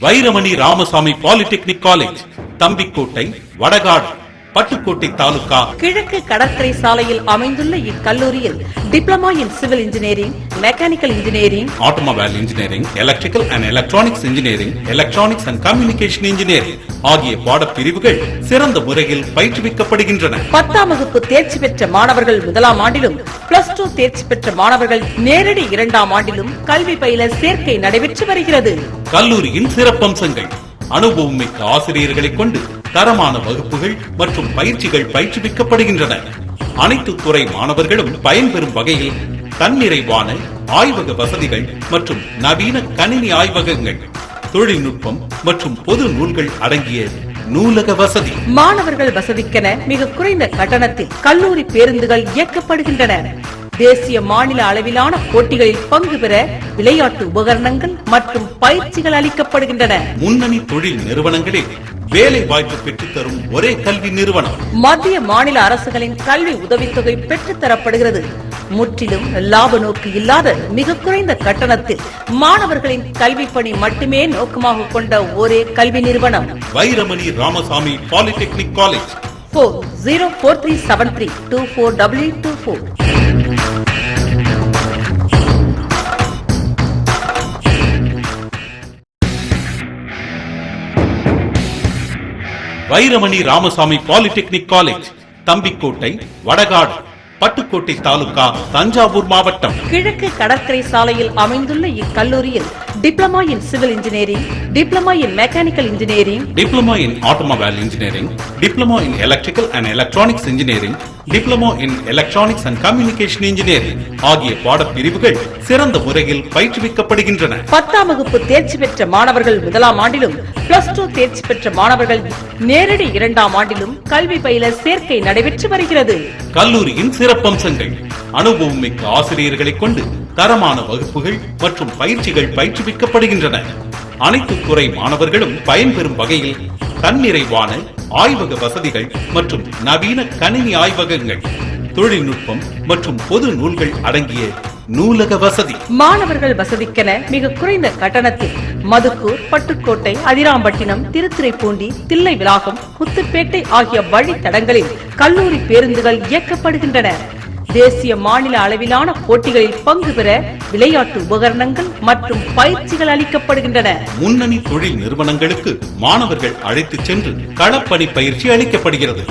வைரமணி Ramasamy polytechnic college, Thambikottai, Vadakadu, Pattukottai taluk. கிழக்கு கடற்கரை சாலையில் அமைந்துள்ள இக்கல்லூரியில் diploma in civil engineering, mechanical engineering, automobile engineering, electrical and electronics engineering, electronics and communication engineering ஆகிய பாடப்பிரிவுகள் சிறந்த முறையில் பயிற்றுவிக்கப்படுகின்றன. 10ஆம் வகுப்பு தேர்ச்சி பெற்ற மாணவர்கள் முதலாம் ஆண்டிலும், +2 தேர்ச்சி பெற்ற மாணவர்கள் நேரடி 2ஆம் ஆண்டிலும் கல்வி பயில சேர்க்கை நடைபெற்று வருகிறது. கல்லூரியின் சிறப்பம்சங்கள்: அனுபவம் மிக்க ஆசிரியர்களை கொண்டு தரமான வகுப்புகள் மற்றும் பயிற்சிகள் பயிற்றுவிக்கப்படுகின்றன. அனைத்து துறை மாணவர்களும் பயன்பெறும் வகையில் தன்னிறைவான ஆய்வக வசதிகள் மற்றும் நவீன கணினி ஆய்வகங்கள், தொழில்நுட்பம் மற்றும் பொது நூல்கள் அடங்கிய நூலக வசதி. மாணவர்கள் வசதிக்கென மிக குறைந்த கட்டணத்தில் கல்லூரி பேருந்துகள் இயக்கப்படுகின்றன. தேசிய மாநில அளவிலான போட்டிகளில் பங்கு பெற விளையாட்டு உபகரணங்கள் மற்றும் பயிற்சிகள் அளிக்கப்படுகின்றன. முன்னணி தொழில் நிறுவனங்களில் வேலை வாய்ப்பு பெற்றுத் தரும் ஒரே கல்வி நிறுவனம். மத்திய மாநில அரசுகளின் கல்வி உதவித்தொகை பெற்றுத் தரப்படுகிறது. முற்றிலும் லாப நோக்கு இல்லாத மிக குறைந்த கட்டணத்தில் மாணவர்களின் கல்வி பணி மட்டுமே நோக்கமாக கொண்ட ஒரே கல்வி நிறுவனம் Vairamani Ramasamy polytechnic college. 4043324824. Vairamani Ramasamy polytechnic college, Thambikottai, Vadakadu, Pattukottai taluk, Thanjavur மாவட்டம். கிழக்கு கடற்கரை சாலையில் அமைந்துள்ள இக்கல்லூரியில் diploma in civil engineering, diploma in mechanical engineering, diploma in automobile engineering, diploma in electrical and electronics engineering, diploma in electronics and communication engineering ஆகிய பாடப்பிரிவுகள் சிறந்த முறையில் பயிற்றுவிக்கப்படுகின்றன. 10ஆம் வகுப்பு தேர்ச்சி பெற்ற மாணவர்கள் முதலாம் ஆண்டிலும், +2 தேர்ச்சி பெற்ற மாணவர்கள் நேரடி 2ஆம் ஆண்டிலும் கல்வி பயில சேர்க்கை நடைபெற்று வருகிறது. கல்லூரியின் சிறப்பம்சங்கள்: அனுபவம் மிக்க ஆசிரியர்களை கொண்டு தரமான வகுப்புகள் மற்றும் பயிற்சிகள் பயிற்றுவிக்கப்படுகின்றன. அனைத்து துறை மாணவர்களும் பயன்பெறும் வகையில் தன்னிறைவான ஆய்வக வசதிகள் மற்றும் நவீன கணினி ஆய்வகங்கள், தொழில்நுட்பம் மற்றும் பொது நூல்கள் அடங்கிய நூலக வசதி. மாணவர்கள் வசதிக்கென மிக குறைந்த கட்டணத்தில் மதுக்கூர், பட்டுக்கோட்டை, அதிராம்பட்டினம், திருத்துறைப்பூண்டி, தில்லை விளாகம், முத்துப்பேட்டை ஆகிய வழித்தடங்களில் கல்லூரி பேருந்துகள் இயக்கப்படுகின்றன. தேசிய மாநில அளவிலான போட்டிகளில் பங்கு பெற விளையாட்டு உபகரணங்கள் மற்றும் பயிற்சிகள் அளிக்கப்படுகின்றன. முன்னணி தொழில் நிறுவனங்களுக்கு மாணவர்கள் அழைத்துச் சென்று களப்பணி பயிற்சி அளிக்கப்படுகிறது.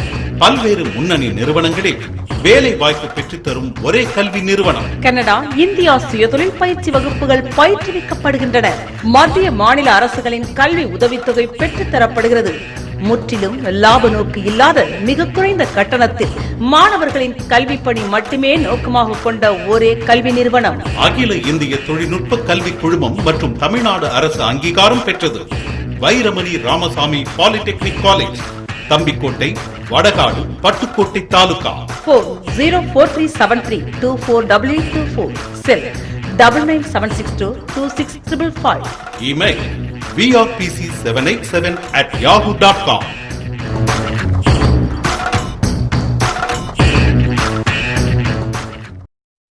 பல்வேறு முன்னணி நிறுவனங்களில் வேலை வாய்ப்பு பெற்றுத் தரும் ஒரே கல்வி நிறுவனம். கனடா, இந்தியா சுயதொழில் பயிற்சி வகுப்புகள் பயிற்றுவிக்கப்படுகின்றன. மத்திய மாநில அரசுகளின் கல்வி உதவித்தொகை பெற்றுத் தரப்படுகிறது. முற்றிலும் லாப நோக்கு இல்லாத மிக குறைந்த கட்டணத்தில் மாணவர்களின் கல்வி பணி மட்டுமே நோக்கமாக கொண்ட ஒரே கல்வி நிறுவனம் அகில இந்திய தொழில்நுட்ப கல்வி குழுமம் மற்றும் தமிழ்நாடு அரசு அங்கீகாரம் பெற்றது வைரமணி ராமசாமி பாலிடெக்னிக் காலேஜ், தம்பிக்கோட்டை, வடகாடு, பட்டுக்கோட்டை தாலுகா. 404373248824. செல் 9976226555. Email vrpc787@yahoo.com.